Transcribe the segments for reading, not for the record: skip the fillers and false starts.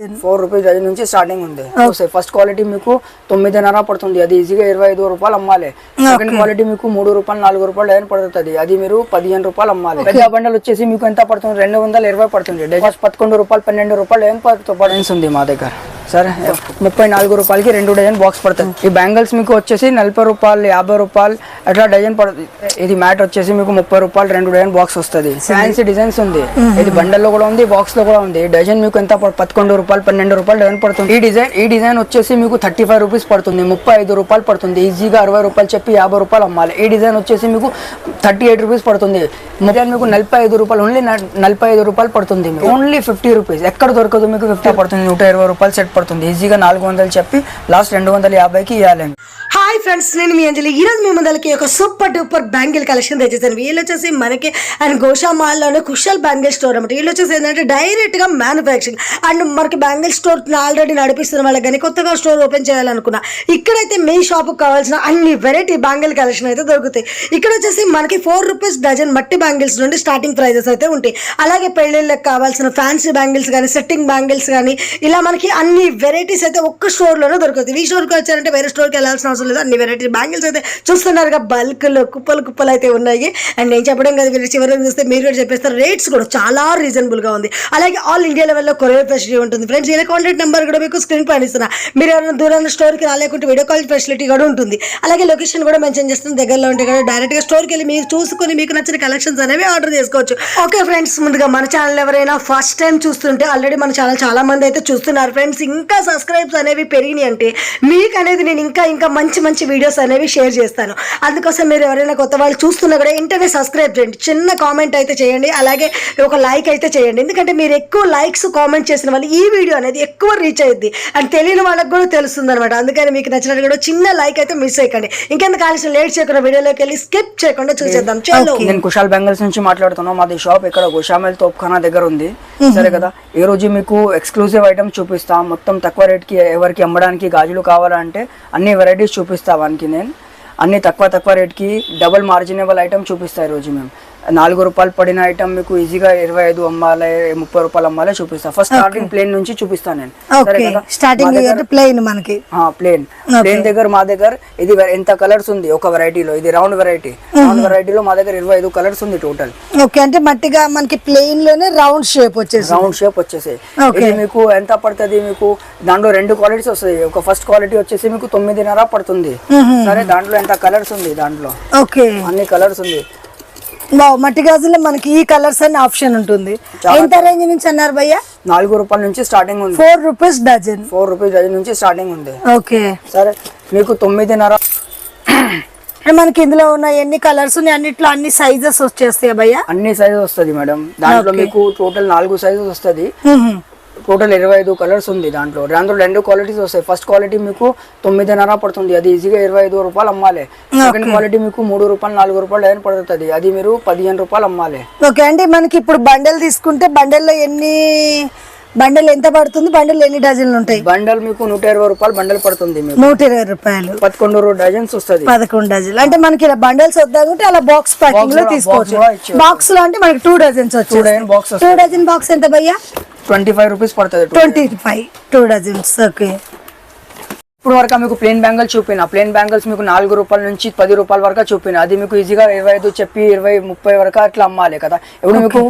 4 rupees dozen నుంచి starting ఉంది. First quality మీకు 9.5 పడుతుంది, అది ఈజీగా 25 రూపాయలు అమ్మాలి. సెకండ్ క్వాలిటీ మీకు 3 రూపాయలు 4 రూపాయలు డజన్ పడుతుంది, అది మీరు 15 రూపాయలు అమ్మాలి. పెద్ద బండల్ వచ్చేసి మీకు ఎంత పడుతుంది, 220 పడుతుంది. డజన్ 11 రూపాయలు 12 రూపాయలు ఏం పడుతుంది ఉంది మా దగ్గర. సరే 34 రూపాయలకి 2 డజన్ బాక్స్ పడుతుంది. ఈ బ్యాంగిల్స్ మీకు వచ్చేసి 40 రూపాయలు 50 రూపాయలు అట్లా డజన్ పడుతుంది. ఇది మ్యాట్ వచ్చేసి మీకు 30 రూపాయలు 2 డజన్ బాక్స్ వస్తుంది. ఫ్యాన్సీ డిజైన్స్ ఉంది, ఇది బండల్ లో కూడా ఉంది, బాక్స్ లో కూడా ఉంది. డజన్ మీకు ఎంత 11 రూపాయలు 12 రూపాయలు డజన్ పడుతుంది. ఈ డిజైన్ వచ్చేసి మీకు 35 రూపీస్ పడుతుంది, 35 రూపాయలు పడుతుంది. ఈజీగా 60 రూపాయలు చెప్పి 50 రూపాయలు అమ్మాలి. ఈ డిజైన్ వచ్చేసి మీకు 38 రూపీస్ పడుతుంది. డిజైన్ మీకు 45 రూపాయలు, ఓన్లీ 45 రూపాయలు పడుతుంది. ఓన్లీ 50 రూపీస్ ఎక్కడ దొరకదు మీకు. 50 పడుతుంది, 120 రూపాయలు సెట్ పడుతుంది. ఈజీగా 400 చెప్పి లాస్ట్ 250కి ఇవ్వాలండి. హాయ్ ఫ్రెండ్స్, నేను మీ అంజలి. ఈరోజు మీ ముందరికి ఒక సూపర్ డూపర్ బ్యాంగిల్ కలెక్షన్ తెచ్చేసాను. వీళ్ళు వచ్చేసి మనకి and Gosha మాల్లోనే Kushal bangle store అనమాట. వీళ్ళు వచ్చేసి ఏంటంటే డైరెక్ట్గా మ్యానుఫ్యాక్చరింగ్ అండ్ మనకి బ్యాంగిల్ స్టోర్ ఆల్రెడీ నడిపిస్తున్న వాళ్ళకి కానీ కొత్తగా స్టోర్ ఓపెన్ చేయాలనుకున్నా ఇక్కడైతే మీ షాప్కి కావాల్సిన అన్ని వెరైటీ బ్యాంగిల్ కలెక్షన్ అయితే దొరుకుతాయి. ఇక్కడ వచ్చేసి మనకి 4 రూపీస్ డజన్ మట్టి బ్యాంగిల్స్ నుండి స్టార్టింగ్ ప్రైజెస్ అయితే ఉంటాయి. అలాగే పెళ్ళిళ్ళకి కావాల్సిన ఫ్యాన్సీ బ్యాంగిల్స్ కానీ సెట్టింగ్ బ్యాంగిల్స్ కానీ ఇలా మనకి అన్ని వెరైటీస్ అయితే ఒక్క స్టోర్లోనే దొరుకుతాయి. ఈ స్టోర్కి వచ్చారంటే వేరే స్టోర్కి వెళ్ళాల్సిన అవసరం లేదు. అన్ని వెరైటీ బ్యాంగిల్స్ అయితే చూస్తున్నారుగా, బల్క్లో కుప్పలు అయితే ఉన్నాయి. అండ్ నేను చెప్పడం కదా, మీరు చివరికి చూస్తే మీరు కూడా చెప్పేస్తారు. రేట్స్ కూడా చాలా రీజనబుల్గా ఉంది. అలాగే ఆల్ ఇండియా లెవెల్లో కొరియర్ ఫెసిలిటీ ఉంటుంది. ఫ్రెండ్స్, ఇలా కాంటాక్ట్ నెంబర్ కూడా మీకు స్క్రీన్ పైన ఇస్తున్నా. మీరు ఎవరైనా దూరాన్ని స్టోర్కి రాలేకుంటే వీడియో కాల్ ఫెసిలిటీ కూడా ఉంటుంది. అలాగే లొకేషన్ కూడా మెన్షన్ చేస్తుంది. దగ్గరలో ఉంటే కూడా డైరెక్ట్గా స్టోర్కి వెళ్ళి మీరు చూసుకొని మీకు నచ్చిన కలెక్షన్స్ అనేవి ఆర్డర్ చేసుకోవచ్చు. ఓకే ఫ్రెండ్స్, ముందుగా మన ఛానల్ ఎవరైనా ఫస్ట్ టైం చూస్తుంటే ఆల్రెడీ మన ఛానల్ చాలా మంది అయితే చూస్తున్నారు. ఫ్రెండ్స్, ఇంకా సబ్స్క్రైబ్స్ అనేవి పెరిగినాయి అంటే మీకు అనేది నేను ఇంకా మంచి వీడియోస్ అనేవి షేర్ చేస్తాను. అందుకోసం మీరు ఎవరైనా కొత్త వాళ్ళు చూస్తున్నా కూడా వెంటనే సబ్స్క్రైబ్ చేయండి, చిన్న కామెంట్ అయితే చేయండి, అలాగే ఒక లైక్ అయితే చేయండి. ఎందుకంటే మీరు ఎక్కువ లైక్స్ కామెంట్ చేసిన వాళ్ళు ఈ వీడియో అనేది ఎక్కువ రీచ్ అయ్యింది అండ్ తెలియని వాళ్ళకి కూడా తెలుస్తుంది అనమాట. అందుకని మీకు నచ్చినట్టు కూడా చిన్న లైక్ అయితే మిస్ అయ్యండి. ఇంకెందుకు ఆలస్యం లేట్ చేయకుండా వీడియోలోకి వెళ్ళి స్కిప్ చేయకుండా చూసేద్దాం. చలో, నేను కుషాల్ బ్యాంగిల్స్ నుంచి మాట్లాడుతున్నాను. మాది షాప్ ఇక్కడ గోషామల్ తోప్ఖానా దగ్గర ఉంది. సరే కదా, ఈ రోజు మీకు ఎక్స్క్లూజివ్ ఐటమ్స్ చూపిస్తాం. మొత్తం తక్కువ రేట్కి ఎవరికి అమ్మడానికి గాజులు కావాలంటే అన్ని వెరైటీస్ చూపిస్తా. వానికి నేను అన్ని తక్కువ రేట్కి డబుల్ మార్జినబుల్ ఐటమ్ చూపిస్తాను. ఈరోజు మేము 4 రూపాయలు పడిన ఐటమ్ మీకు ఈజీగా 25 అమ్మాలి, 30 రూపాయలు అమ్మాలి చూపిస్తా. ఫస్ట్ స్టార్టింగ్ ప్లేన్ నుంచి చూపిస్తాను నేను. ప్లేన్ దగ్గర మా దగ్గర ఇది ఎంత కలర్స్ ఉంది ఒక వెరైటీలో. ఇది రౌండ్ వెరైటీలో మా దగ్గర 25 కలర్స్ ఉంది టోటల్. ఓకే, అంటే మట్టిగా మనకి ప్లేన్ లోనే రౌండ్ షేప్ వచ్చేసి ఇది మీకు ఎంత పడుతుంది, మీకు దాంట్లో 2 క్వాలిటీస్ వస్తాయి. ఒక ఫస్ట్ క్వాలిటీ వచ్చేసి మీకు 9.5 పడుతుంది. సరే, దాంట్లో ఎంత కలర్స్ ఉంది, దాంట్లో అన్ని కలర్స్ ఉంది. మట్టి గాజుల్లో మనకి ఈ కలర్స్ అనే ఆప్షన్ ఉంటుంది. ఎంత రేంజ్ నుంచి అన్నారు భయ్యా? 4 రూపాయల నుంచి స్టార్టింగ్ ఉంది. 4 రూపీస్ డజన్. 4 రూపీస్ డజన్ నుంచి స్టార్టింగ్ ఉంది. ఓకే, సరే, మీకు 9.5 మనకి ఇందులో ఉన్న ఎన్ని కలర్స్ ఉన్నాయి, అన్నిట్లో అన్ని సైజెస్ వచ్చేస్తాయి భయ్యా? అన్ని సైజెస్ వస్తుంది మేడం. దాంట్లో మీకు టోటల్ 4 సైజెస్ వస్తుంది. టోటల్ 25 కలర్స్ ఉంది. దాంట్లో 2 క్వాలిటీస్ వస్తాయి. ఫస్ట్ క్వాలిటీ మీకు 9.5 పడుతుంది, అది ఈజీగా 25 రూపాయలు అమ్మాలి. సెకండ్ క్వాలిటీ మీకు 3 రూపాయలు 4 రూపాయలు డజన్ పడుతుంది, అది మీరు 15 రూపాయలు అమ్మాలి. ఓకే, అంటే మనకి ఇప్పుడు బండల్ తీసుకుంటే బండల్లో బండల్ ఎంత పడుతుంది? బండల్ ఎన్ని డజన్లు ఉంటాయి? బండల్ మీకు 120 రూపాయలు బండల్ పడుతుంది. 120 రూపాయలు 11 డజన్స్ వస్తుంది. 11 డజన్లు అంటే మనకి ఇలా బండల్స్ వద్దాకుంటే అలా బాక్స్ ప్యాకింగ్ లో తీసుకోవచ్చు. బాక్స్ లో అంటే మనకి 2 డజన్స్ వచ్చాయి. 2 డజన్ బాక్స్ ఎంత భయ్యా? 25 రూపీస్ పడుతుంది. 25 2 డజన్స్. ఓకే, ఇప్పుడు వరకు మీకు ప్లేన్ బ్యాంగిల్స్ చూపిన. ప్లేన్ బ్యాంగిల్స్ మీకు 4 రూపాయల నుంచి 10 రూపాయల వరకు చూపిన. అది మీకు ఈజీగా 25 చెప్పి 20, 30 వరకు అట్లా అమ్మాలి కదా. ఇప్పుడు మీకు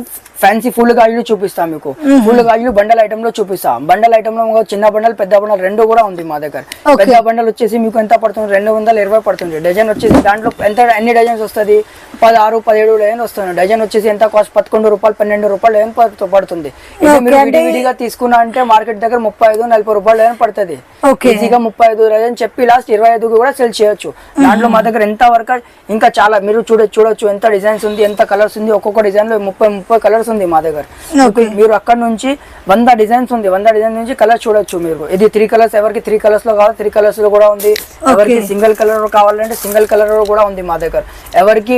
ఫ్యాన్సీ ఫుల్ గాజులు చూపిస్తాం. మీకు ఫుల్ గాజులు బండల్ ఐటమ్ లో చూపిస్తాం. బండల్ ఐటమ్ లో చిన్న బండల్ పెద్ద బండల్ 2 కూడా ఉంది మా దగ్గర. పెద్ద బండల్ వచ్చేసి మీకు ఎంత పడుతుంది? 220 పడుతుంది. డజన్ వచ్చేసి దాంట్లో ఎన్ని డజన్స్ వస్తుంది? 16, 17 డజన్ వస్తుంది. డజన్ వచ్చేసి ఎంత కాస్ట్? 11 రూపాయలు 12 రూపాయలు డజన్ పడుతుంది. ఇది మీరు విడివిడిగా తీసుకున్నా అంటే మార్కెట్ దగ్గర 35, 40 రూపాయలు డజన్ పడుతుంది. ఈజీగా 35 డజన్ చెప్పి లాస్ట్ 25 కూడా సేల్ చేయొచ్చు. దాంట్లో మా దగ్గర ఎంత వరకు ఇంకా చాలా మీరు చూడొచ్చు ఎంత డిజైన్స్ ఉంది, ఎంత కలర్స్ ఉంది. ఒక్కొక్క డిజైన్ లో 30 కలర్స్ ఉంది మా దగ్గర. మీరు అక్కడ నుంచి 100 డిజైన్స్ ఉంది. 100 డిజైన్ నుంచి కలర్ చూడొచ్చు మీరు. ఇది 3 కలర్స్, ఎవరికి 3 కలర్స్ లో కావాలి 3 కలర్స్ లో కూడా ఉంది. ఎవరికి సింగిల్ కలర్ కావాలంటే సింగిల్ కలర్ కూడా ఉంది మా దగ్గర. ఎవరికి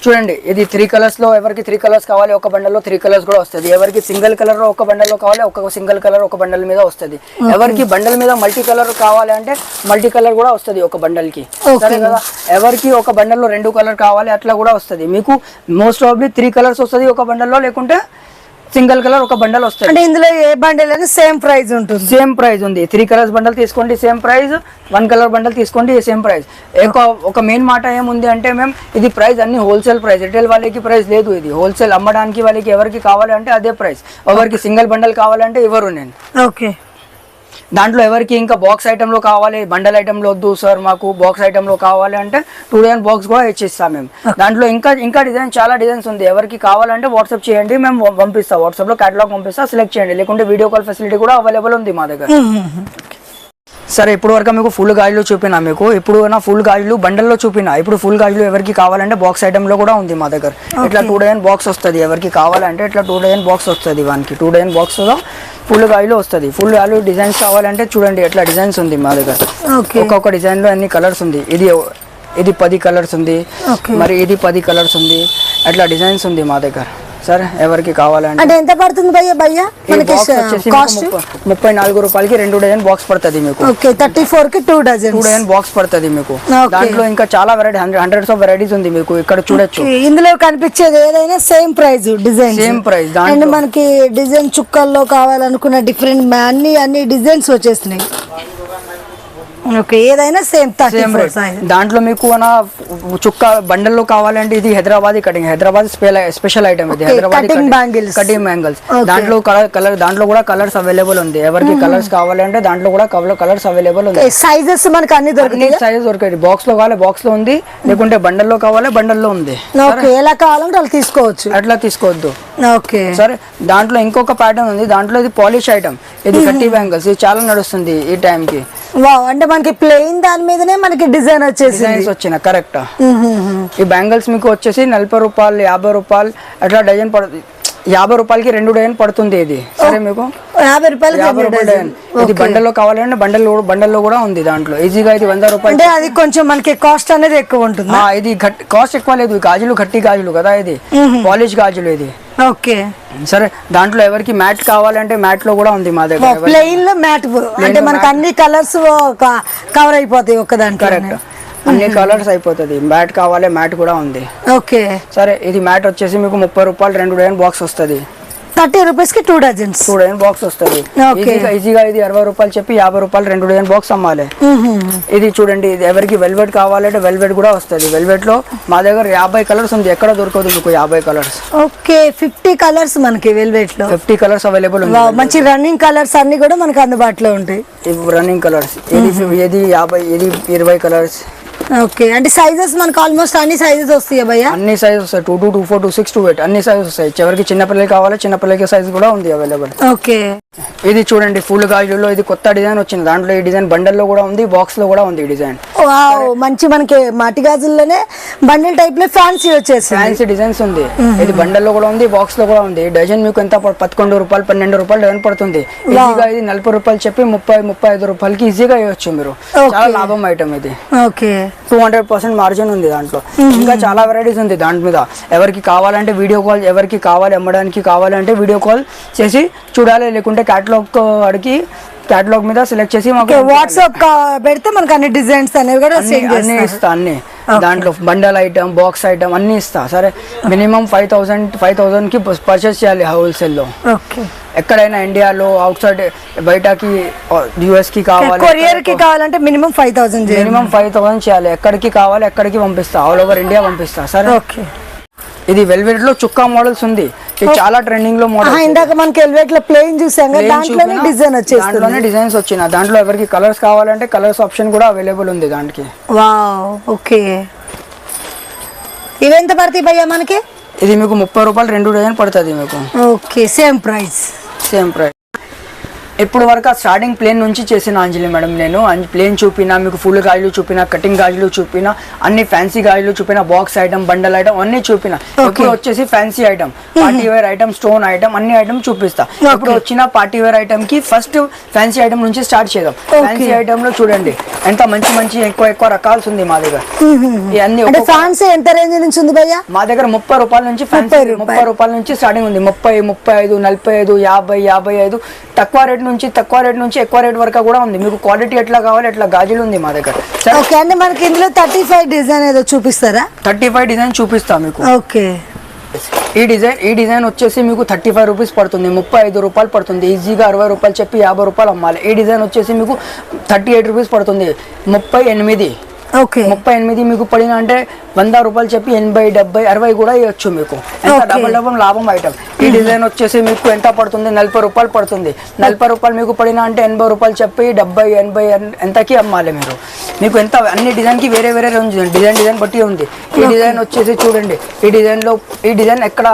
చూడండి, ఇది 3 కలర్స్ లో ఎవరికి 3 కలర్స్ కావాలి ఒక బండల్లో 3 కలర్స్ కూడా వస్తుంది. ఎవరికి సింగిల్ కలర్ ఒక బండల్లో కావాలి ఒక సింగిల్ కలర్ ఒక బండల్ మీద వస్తుంది. ఎవరికి బండల్ మీద మల్టీ కలర్ కావాలి అంటే మల్టీ కలర్ కూడా వస్తుంది ఒక బండల్ కి. సరే కదా, ఎవరికి ఒక బండల్లో 2 కలర్ కావాలి అట్లా కూడా వస్తుంది. మీకు మోస్ట్ ప్రాబబ్లీ 3 కలర్స్ వస్తుంది ఒక బండల్లో, లేకుంటే సింగిల్ కలర్ ఒక బండల్ వస్తుంది. అంటే ఇందులో ఏ బండిల్ అయినా సేమ్ ప్రైస్ ఉంటుంది. సేమ్ ప్రైస్ ఉంది. 3 కలర్స్ బండల్ తీసుకోండి సేమ్ ప్రైస్, 1 కలర్ బండల్ తీసుకోండి సేమ్ ప్రైస్. ఒక మెయిన్ మాట ఏముంది అంటే మేము ఇది ప్రైస్ అన్ని హోల్సేల్ ప్రైస్, రిటైల్ వాళ్ళకి ప్రైస్ లేదు. ఇది హోల్సేల్ అమ్మడానికి వాళ్ళకి ఎవరికి కావాలంటే అదే ప్రైస్. ఎవరికి సింగిల్ బండల్ కావాలంటే ఇవ్వరు నేను. ఓకే. దాంట్లో ఎవరికి ఇంకా బాక్స్ ఐటెంలో కావాలి, బండల్ ఐటెంలో వద్దు సార్ మాకు బాక్స్ ఐటెంలో కావాలి అంటే 2 డజన్ బాక్స్ కూడా ఇచ్చిస్తాం మేము. దాంట్లో ఇంకా డిజైన్ చాలా డిజైన్స్ ఉంది. ఎవరికి కావాలంటే వాట్సాప్ చేయండి, మేము పంపిస్తాం. వాట్సాప్లో కేటలాగ్ పంపిస్తా, సెలెక్ట్ చేయండి. లేకుంటే వీడియో కాల్ ఫెసిలిటీ కూడా అవైలబుల్ ఉంది మా దగ్గర. సరే ఇప్పుడు వరకు మీకు ఫుల్ గాజులు చూపినా, మీకు ఇప్పుడు నా ఫుల్ గాజులు బండల్లో చూపినా. ఇప్పుడు ఫుల్ గాజులు ఎవరికి కావాలంటే బాక్స్ ఐటెంలో కూడా ఉంది మా దగ్గర. ఇట్లా 2 డజన్ బాక్స్ వస్తుంది. ఎవరికి కావాలంటే ఇట్లా 2 డజన్ బాక్స్ వస్తుంది. వానికి 2 డజన్ బాక్స్లో ఫుల్ గాజులు వస్తుంది. ఫుల్ గాజులు డిజైన్స్ కావాలంటే చూడండి ఎట్లా డిజైన్స్ ఉంది మా దగ్గర. ఒక్కొక్క డిజైన్లో అన్ని కలర్స్ ఉంది. ఇది 10 కలర్స్ ఉంది, మరి ఇది 10 కలర్స్ ఉంది. అట్లా డిజైన్స్ ఉంది మా దగ్గర. సరే ఎవరికి కావాలంటే అంటే ఎంత పడుతుంది భయ్య? మనకి కాస్ట్ 34 రూపాయలకి 2 డజన్ బాక్స్ పడుతుంది మీకు. ఓకే. 34 కి 2 డజన్ బాక్స్ పడుతుంది మీకు. దాంట్లో ఇంకా చాలా వెరైటీ హండ్రెడ్స్ ఆఫ్ వెరైటీస్ ఉంది మీకు ఇక్కడ చూడొచ్చు. ఇందులో కనిపించేది ఏదైనా same price, design same price. And మనకి డిజైన్ చుక్కల్లో కావాలనుకున్న డిఫరెంట్ అన్ని డిజైన్స్ వచ్చేస్తున్నాయి. ఓకే. ఏదైనా సేమ్ 34 సైజ్. దాంట్లో మీకు చుక్క బండల్లో కావాలంటే ఇది Hyderabadi cutting, Hyderabad special item. ఇది హైదరాబాదీ కటింగ్ బ్యాంగిల్స్. దాంట్లో దాంట్లో కూడా కలర్స్ అవైలబుల్ ఉంది. ఎవరికి కలర్స్ కావాలంటే దాంట్లో కూడా కలర్స్ అవైలబుల్ ఉంది. సైజెస్ మనకి అన్ని దొరుకుతాయి. సైజెస్ దొరుకుతాయి. బాక్స్ లో కావాలి బాక్స్ లో ఉంది, లేకుంటే బండల్లో కావాలి బండల్లో ఉంది. ఓకే. ఎలా కావాలంటే అలా తీసుకోవచ్చు. అట్లా తీసుకోవద్దు. ఓకే. సరే దాంట్లో ఇంకొక ప్యాటర్న్ ఉంది. దాంట్లో ఇది పాలిష్ ఐటమ్, ఇది కట్టి బ్యాంగిల్స్. ఇది చాలా నడుస్తుంది ఈ టైం కి. వావ్. అంటే మనకి ప్లెయిన్ దాని మీదనే మనకి డిజైన్ డిజైన్స్ వచ్చిన కరెక్ట్. ఈ బ్యాంగిల్స్ మీకు వచ్చేసి 40 రూపాయలు, 50 రూపాయలు అట్లా డజన్ పడుతుంది. 50 రూపాయలకి 2 డజన్ పడుతుంది ఇది. సరే మీకు 50 రూపాయలు డజన్. ఇది బండల్లో కావాలంటే బండల్లో కూడా ఉంది. దాంట్లో ఈజీగా ఇది 100 రూపాయలు. అంటే అది కొంచెం మనకి కాస్ట్ అనేది ఎక్కువ ఉంటుంది. ఇది కాస్ట్ ఎక్కువ లేదు. గాజులు గట్టి గాజులు కదా, ఇది పాలిష్ గాజులు ఇది. ఓకే. సరే దాంట్లో ఎవరికి మ్యాట్ కావాలంటే మ్యాట్ లో కూడా ఉంది మా దగ్గర. ప్లెయిన్ లో మ్యాట్ అంటే మనకి అన్ని కలర్స్ కవర్ అయిపోతాయి ఒక దాంట్లో. కరెక్ట్. అన్ని కలర్స్ అయిపోతుంది. మ్యాట్ కావాలి మ్యాట్ కూడా ఉంది. ఓకే. సరే ఇది మ్యాట్ వచ్చేసి మీకు 30 రూపాయలు 2 డజన్ బాక్స్ వస్తుంది. 30 రూపీస్ కి 2 డజన్స్. 2 డజన్ బాక్స్ వస్తుంది. ఈజీగా ఇది 60 రూపాయలు చెప్పి 50 రూపాయలు 2 డజన్ బాక్స్ అమ్మాలి. ఇది చూడండి, ఇది ఎవరికి వెల్వెట్ కావాలంటే వెల్వెట్ కూడా వస్తుంది. వెల్వెట్ లో మా దగ్గర 50 కలర్స్ ఉంది. ఎక్కడ దొరకదు మీకు 50 కలర్స్. ఓకే. 50 కలర్స్ మనకి వెల్వెట్ లో 50 కలర్స్ అవైలబుల్ ఉంది. మంచి రన్నింగ్ కలర్స్ అన్ని కూడా మనకి అందుబాటులో ఉంటాయి. రన్నింగ్ కలర్స్ ఇది 50, ఇది 20 కలర్స్. ఓకే. అంటే సైజెస్ మనకు ఆల్మోస్ట్ అన్ని సైజెస్ వస్తాయి భయ్య? అన్ని సైజెస్ వస్తాయి. 22, 24, 26, 28 అన్ని సైజెస్ వస్తాయి. ఎవరికి చిన్నపిల్లలకి కావాలి చిన్నపిల్లలకి సైజ్ కూడా ఉంది అవైలబుల్. ఓకే. ఇది చూడండి ఫుల్ గాజుల్లో ఇది కొత్త డిజైన్ వచ్చింది. దాంట్లో ఈ డిజైన్ బండల్లో కూడా ఉంది, బాక్స్ లో కూడా ఉంది ఈ డిజైన్. వావ్. మంచి మనకి మట్టి గాజుల్లోనే బండిల్ టైప్ లో ఫ్యాన్సీ వచ్చేసి ఫ్యాన్సీ డిజైన్స్ ఉంది. ఇది బండల్లో కూడా ఉంది, బాక్స్ లో కూడా ఉంది. డజన్ మీకు ఎంత 11 రూపాయలు 12 రూపాయలు డజన్ పడుతుంది. ఈజీగా ఇది 40 రూపాయలు చెప్పి 30-35 రూపాయలకి ఈజీగా ఇవ్వచ్చు మీరు. చాలా లాభం ఐటమ్ ఇది. ఓకే. 200% మార్జిన్ ఉంది దాంట్లో. ఇంకా చాలా వెరైటీస్ ఉంది దాని మీద. ఎవరికి కావాలంటే వీడియో కాల్, ఎవరికి కావాలి అమ్మడానికి కావాలంటే వీడియో కాల్ చేసి చూడాలి, లేకుంటే కేటలాగ్ అడిగి కేటలాగ్ మీద సెలెక్ట్ చేసి మాకు వాట్సాప్ పెడితే మనకు అన్ని డిజైన్స్ అనేవి కూడా అన్ని ఇస్తా. అన్ని దాంట్లో బండల్ ఐటమ్, బాక్స్ ఐటమ్ అన్ని ఇస్తా. సరే మినిమం 5,000 కి పర్చేస్ చేయాలి హోల్సేల్ లో. ఎక్కడైనా ఇండియాలో అవుట్ సైడ్ బయటకి యుఎస్ కి కావాలి, కొరియర్ కి కావాలంటే మినిమం 5,000 చేయాలి. ఎక్కడికి కావాలి ఎక్కడికి పంపిస్తా, ఆల్ ఓవర్ ఇండియా పంపిస్తా. సరే. ఇది వెల్వెట్ లో చుక్కా మోడల్స్ ఉంది. ఇది చాలా ట్రెండింగ్ లో మోడల్. ఇందాక మనకి వెల్వెట్ లో ప్లెయిన్ చూసాం కదా, దాంట్లోనే డిజైన్ వచ్చేస్తుంది. దాంట్లోనే డిజైన్స్ వచ్చిన. దాంట్లో ఎవరికి కలర్స్ కావాలంటే కలర్స్ ఆప్షన్ కూడా అవైలబుల్ ఉంది దానికి. వావ్. ఓకే. ఇవెంత పడతాయి భయ్యా మనకి? ఇది మీకు 30 రూపాయలు 2 డజన్ పడుతుంది మీకు. ఓకే. Same price. ఇప్పుడు వరకు స్టార్టింగ్ ప్లేన్ నుంచి చేసిన అంజలి మేడం. నేను ప్లేన్ చూపినా, మీకు ఫుల్ గాజులు చూపినా, కటింగ్ గాజులు చూపినా, అన్ని ఫ్యాన్సీ గాజులు చూపినా, బాక్స్ ఐటమ్, బండల్ ఐటమ్ అన్ని చూపినా. ఇప్పుడు వచ్చేసి fancy item, party wear item, stone item అన్ని ఐటమ్ చూపిస్తా. ఇప్పుడు వచ్చిన పార్టీ వేర్ ఐటమ్ కి ఫస్ట్ ఫ్యాన్సీ ఐటమ్ నుంచి స్టార్ట్ చేద్దాం. ఫ్యాన్సీ ఐటమ్ లో చూడండి ఎంత మంచి ఎక్కువ రకాల్స్ ఉంది మా దగ్గర. ఫ్యాన్సీ ఎంత రేంజ్ నుంచి ఉంది భయ్యా? మా దగ్గర 30 రూపాయల నుంచి 30 రూపాయల నుంచి స్టార్టింగ్ ఉంది. 30, 35, 45, 50, 55 తక్కువ రేట్ నుంచి ఎక్కువ రేట్ వరకు కూడా ఉంది. మీకు క్వాలిటీ ఎట్లా కావాలి ఎట్లా గాజులు ఉంది మా దగ్గర. ఓకే. అంటే మనకి ఇందులో 35 డిజైన్ ఏదో చూపిస్తారా? 35 డిజైన్ చూపిస్తా మీకు. ఓకే. రూపీస్. ఈ డిజైన్ వచ్చేసి మీకు 35 రూపీస్ పడుతుంది, 35 రూపాయలు పడుతుంది. ఈజీగా 60 రూపాయలు చెప్పి 50 రూపాయలు అమ్మాలి. ఈ డిజైన్ వచ్చేసి మీకు 38 రూపీస్ పడుతుంది, 38. ఓకే 38 మీకు పడిన అంటే 100 రూపాయలు చెప్పి 80, 70, 60 కూడా ఇవ్వచ్చు మీకు. ఎంత డబల్ లాభం ఐటమ్. ఈ డిజైన్ వచ్చేసి మీకు ఎంత పడుతుంది, 40 రూపాయలు పడుతుంది. 40 రూపాయలు మీకు పడిన అంటే 80 రూపాయలు చెప్పి 70, 80 ఎంతకి అమ్మాలి మీరు. మీకు ఎంత అన్ని డిజైన్కి వేరే రేంజ్ ఉంది, డిజైన్ బట్టి ఉంది. ఈ డిజైన్ వచ్చేసి చూడండి, ఈ డిజైన్ ఎక్కడ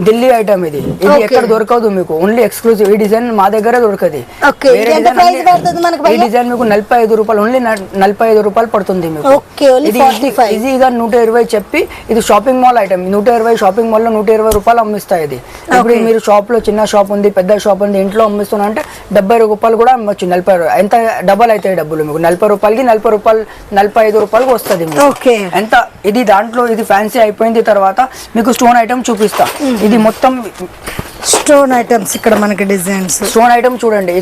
ఢిల్లీ ఐటమ్ ఇది ఎక్కడ దొరకదు మీకు, ఓన్లీ ఎక్స్క్లూజివ్. ఈ డిజైన్ మా దగ్గర దొరకదు. ఈ డిజైన్ మీకు 45 రూపాయలు, ఓన్లీ 45 రూపాయలు పడుతుంది మీకు. ఇది ఈజీగా 120 చెప్పి, ఇది shopping mall item. 120 shopping mall లో 120 రూపాయలు అమ్మిస్తాయి ఇది. ఇప్పుడు మీరు షాప్ లో చిన్న షాప్ ఉంది, పెద్ద షాప్ ఉంది, ఇంట్లో అమ్మిస్తున్నా అంటే 70 రూపాయలు కూడా అమ్మొచ్చు. 40 ఎంత డబల్ అవుతాయి డబ్బులు మీకు. 40 రూపాయలకి 40 రూపాయలు 45 రూపాయలకు వస్తుంది ఎంత. ఇది దాంట్లో ఇది ఫ్యాన్సీ అయిపోయింది తర్వాత మీకు స్టోన్ ఐటమ్ చూపిస్తా. ఇది మొత్తం స్టోన్ ఐటమ్స్. ఇక్కడ మనకి డిజైన్స్ స్టోన్ ఐటమ్ చూడండి,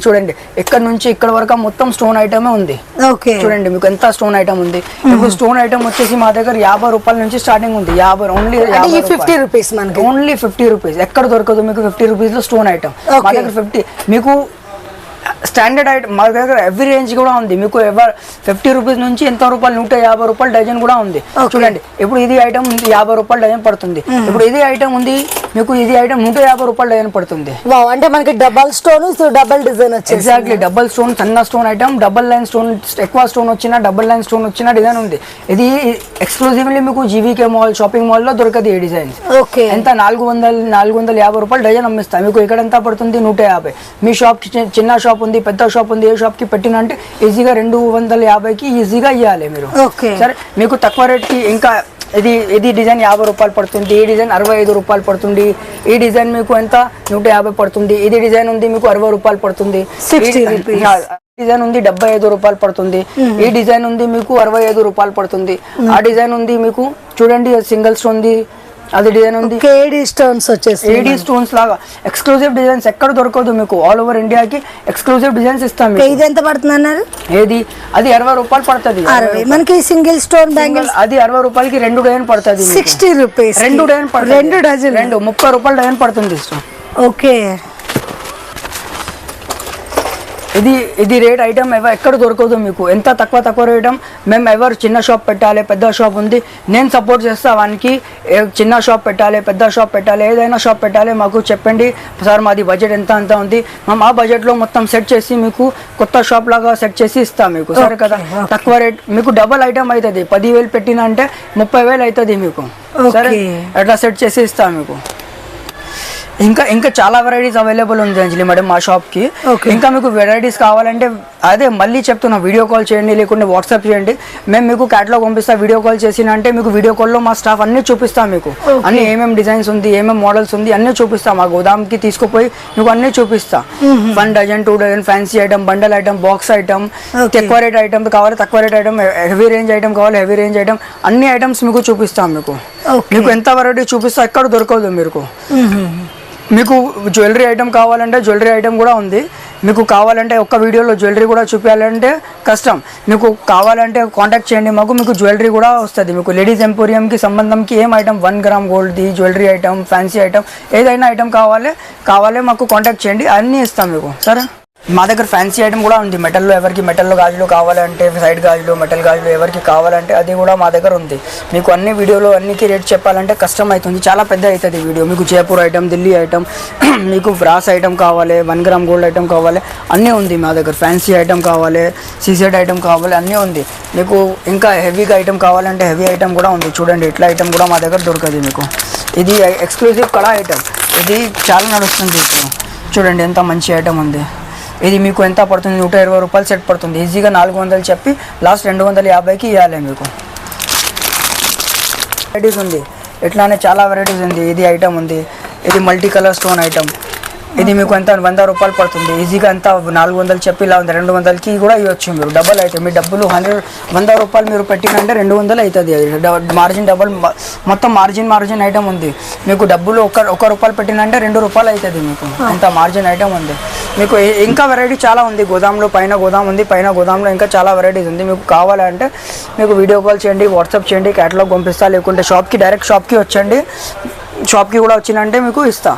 ఇక్కడ నుంచి ఇక్కడ వరకు మొత్తం స్టోన్ ఐటమే ఉంది. ఓకే చూడండి మీకు ఎంత స్టోన్ ఐటమ్ ఉంది. ఇప్పుడు స్టోన్ ఐటమ్ వచ్చేసి మా దగ్గర 50 రూపాయల నుంచి స్టార్టింగ్ ఉంది. 50 ఓన్లీ 50 రూపీస్ మనకి, ఓన్లీ 50 రూపీస్. ఎక్కడ దొరకదు మీకు 50 రూపీస్ లో స్టోన్ ఐటమ్. మా దగ్గర 50 మీకు స్టాండర్డ్ ఐటమ్. మా దగ్గర ఎవ్రీ రేంజ్ కూడా ఉంది మీకు. 50 రూపీస్ నుంచి ఎంత రూపాయలు, 150 రూపాయలు డజన్ కూడా ఉంది. చూడండి ఇప్పుడు ఇది ఐటమ్ 50 రూపాయలు డజన్ పడుతుంది. ఇప్పుడు ఇది ఐటమ్ ఉంది మీకు, ఇది ఐటమ్ 150 రూపాయలు డజన్ పడుతుంది. అంటే మనకి డబల్ స్టోన్, డబల్ డిజైన్ వచ్చేసి. ఎగ్జాక్ట్లీ డబల్ స్టోన్, సన్న stone item. Double line stone, ఎక్కువ స్టోన్ వచ్చిన డబల్ లైన్ స్టోన్ వచ్చిన డిజైన్ ఉంది. ఇది ఎక్స్క్లూజివ్లీ మీకు జీవీకే మాల్, షాపింగ్ మాల్ లో దొరకదు ఈ డిజైన్. ఎంత 450 రూపాయలు డజన్ అమ్మిస్తాం మీకు. ఇక్కడ ఎంత పడుతుంది, 150. మీ షాప్ చిన్న షాప్ ఉంది, పెద్ద షాప్ ఉంది, ఏ షాప్ కి పెట్టినంటే ఈజీగా 250కి ఈజీగా ఇవ్వాలి మీరు. సరే మీకు తక్కువ రేట్ కి. ఇంకా ఇది డిజైన్ 50 రూపాయలు పడుతుంది. ఈ డిజైన్ 65 రూపాయలు పడుతుంది. ఈ డిజైన్ మీకు ఎంత 150 పడుతుంది. ఇది డిజైన్ ఉంది మీకు 60 రూపాయలు పడుతుంది. డిజైన్ ఉంది 75 రూపాయలు పడుతుంది. ఈ డిజైన్ ఉంది మీకు 65 రూపాయలు పడుతుంది. ఆ డిజైన్ ఉంది మీకు చూడండి సింగిల్ స్టోన్ ఉంది, అది డిజైన్ ఉంది. ఏడీ స్టోన్స్ వచ్చేసి, ఏడీ స్టోన్స్ లాగా ఎక్స్క్లూజివ్ డిజైన్స్ ఎక్కడ దొరకదు మీకు. ఆల్ ఓవర్ ఇండియాకి ఎక్స్క్లూజివ్ డిజైన్స్ ఇస్తాం. ఇది ఎంత పడుతుంది అన్నారు? ఏది అది 60 రూపాయలు పడుతుంది. మనకి సింగిల్ స్టోన్ బ్యాంగిల్స్ అది 60 రూపాయలకి 2 డజన్ పడుతుంది. 60 రూపీస్ 2 డజన్ పడుతుంది. 2 డజన్ 30 రూపాయలు డజన్ పడుతుంది. ఓకే ఇది రేట్ ఐటమ్ ఎక్కడ దొరకదు మీకు. ఎంత తక్కువ రేట్. మేము ఎవరు చిన్న షాప్ పెట్టాలి, పెద్ద షాప్ ఉంది, నేను సపోర్ట్ చేస్తా వానికి. చిన్న షాప్ పెట్టాలి, పెద్ద షాప్ పెట్టాలి, ఏదైనా షాప్ పెట్టాలి, మాకు చెప్పండి సార్ మాది బడ్జెట్ ఎంత ఉంది, మేము ఆ బడ్జెట్లో మొత్తం సెట్ చేసి మీకు కొత్త షాప్ లాగా సెట్ చేసి ఇస్తాం మీకు. సరే కదా, తక్కువ రేట్ మీకు డబల్ ఐటమ్ అవుతుంది. 10,000 పెట్టిన అంటే 30,000 అవుతుంది మీకు. సరే అట్లా సెట్ చేసి ఇస్తాం మీకు. ఇంకా చాలా వెరైటీస్ అవైలబుల్ ఉంది అంజలి మేడం మా షాప్ కి. ఇంకా మీకు వెరైటీస్ కావాలంటే అదే మళ్ళీ చెప్తున్నా, వీడియో కాల్ చేయండి, లేకుంటే వాట్సాప్ చేయండి. మేము మీకు క్యాటలాగ్ పంపిస్తా. వీడియో కాల్ చేసిన అంటే మీకు వీడియో కాల్లో మా స్టాఫ్ అన్ని చూపిస్తాం మీకు. అన్ని ఏమేమి డిజైన్స్ ఉంది, ఏమేమి మోడల్స్ ఉంది అన్ని చూపిస్తాం. మా గోదాంకి తీసుకుపోయి మీకు అన్ని చూపిస్తా. 1 dozen 2 dozen fancy item, bundle item, box item, తక్కువ రేట్ ఐటమ్ కావాలి తక్కువ rate item, heavy range item కావాలి హెవీ రేంజ్ ఐటమ్, అన్ని ఐటమ్స్ మీకు చూపిస్తాం మీకు. మీకు ఎంత వెరైటీ చూపిస్తా ఎక్కడ దొరకదు మీకు. మీకు జ్యువెలరీ ఐటమ్ కావాలంటే జ్యువెలరీ ఐటమ్ కూడా ఉంది. మీకు కావాలంటే ఒక్క వీడియోలో జ్యువెలరీ కూడా చూపించాలంటే కష్టం. మీకు కావాలంటే కాంటాక్ట్ చేయండి మాకు, మీకు జ్యువెలరీ కూడా వస్తుంది. మీకు లేడీస్ ఎంపోరియంకి సంబంధంకి ఏం ఐటమ్ 1 గ్రామ్ గోల్డ్ది జ్యువెలరీ ఐటమ్, ఫ్యాన్సీ ఐటమ్, ఏదైనా ఐటమ్ కావాలి మాకు కాంటాక్ట్ చేయండి, అన్నీ ఇస్తాం మీకు. సరే మా దగ్గర ఫ్యాన్సీ ఐటమ్ కూడా ఉంది. మెటల్లో ఎవరికి మెటల్లో గాజులు కావాలంటే, సైడ్ గాజులు, మెటల్ గాజులు ఎవరికి కావాలంటే అది కూడా మా దగ్గర ఉంది. మీకు అన్ని వీడియోలో అన్నికి రేట్ చెప్పాలంటే కష్టం అవుతుంది, చాలా పెద్ద అవుతుంది వీడియో. మీకు జైపూర్ ఐటమ్, ఢిల్లీ ఐటమ్, మీకు బ్రాస్ ఐటమ్ కావాలి, 1 గ్రామ్ గోల్డ్ ఐటమ్ కావాలి, అన్నీ ఉంది మా దగ్గర. ఫ్యాన్సీ ఐటమ్ కావాలి, సీసెడ్ ఐటమ్ కావాలి, అన్నీ ఉంది. మీకు ఇంకా హెవీగా ఐటమ్ కావాలంటే హెవీ ఐటమ్ కూడా ఉంది. చూడండి ఇట్లా ఐటమ్ కూడా మా దగ్గర దొరకదు మీకు. ఇది ఎక్స్క్లూజివ్ కడా ఐటమ్, ఇది చాలా నడుస్తుంది. చూడండి ఎంత మంచి ఐటమ్ ఉంది. ఇది మీకు ఎంత పడుతుంది, 120 రూపాయలు సెట్ పడుతుంది. ఈజీగా 400 చెప్పి లాస్ట్ 250కి ఇవ్వాలి మీకు. వెరైటీస్ ఉంది, ఇట్లానే చాలా వెరైటీస్ ఉంది. ఇది ఐటమ్ ఉంది, ఇది మల్టీ కలర్ స్టోన్ ఐటమ్. ఇది మీకు ఎంత 100 రూపాయలు పడుతుంది. ఈజీగా అంతా 400 చెప్పి ఇలా ఉంది 200కి కూడా ఇవ్వచ్చు మీరు. డబల్ అయితే మీ డబ్బులు 100 రూపాయలు మీరు పెట్టినంటే 200 అవుతుంది. అది మార్జిన్ డబల్, మొత్తం మార్జిన్ ఐటమ్ ఉంది మీకు. డబ్బులు 1 రూపాయలు పెట్టినంటే 2 రూపాయలు అవుతుంది మీకు. అంత మార్జిన్ ఐటమ్ ఉంది మీకు. ఇంకా వెరైటీ చాలా ఉంది. గోదాంలో పైన గోదాం ఉంది, పైన గోదాంలో ఇంకా చాలా వెరైటీస్ ఉంది. మీకు కావాలంటే మీకు వీడియో కాల్ చేయండి, వాట్సాప్ చేయండి, క్యాటలాగ్ పంపిస్తా. లేకుంటే డైరెక్ట్ షాప్కి వచ్చండి. షాప్కి కూడా వచ్చిందంటే మీకు ఇస్తా.